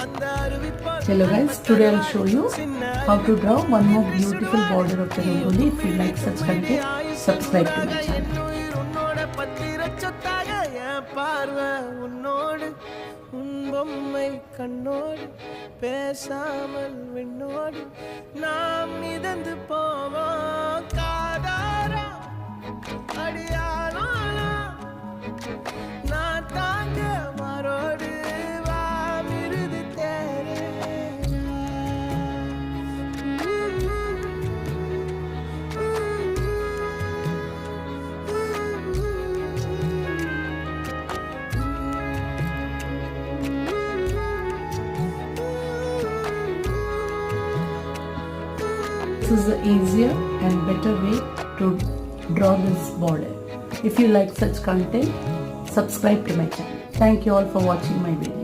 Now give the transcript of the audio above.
Hello guys, today I'll show you how to draw one more beautiful border of the rangoli. If you like such content, subscribe to my channel. பேசாமல் விண்ணோடு நாம் மிதந்து போவோம் காதாரா அடியானாலா நான் தாங்க மாரோடு வா மிருது தேரே This is the easier and better way to draw this border. If you like such content, subscribe to my channel. Thank you all for watching my video.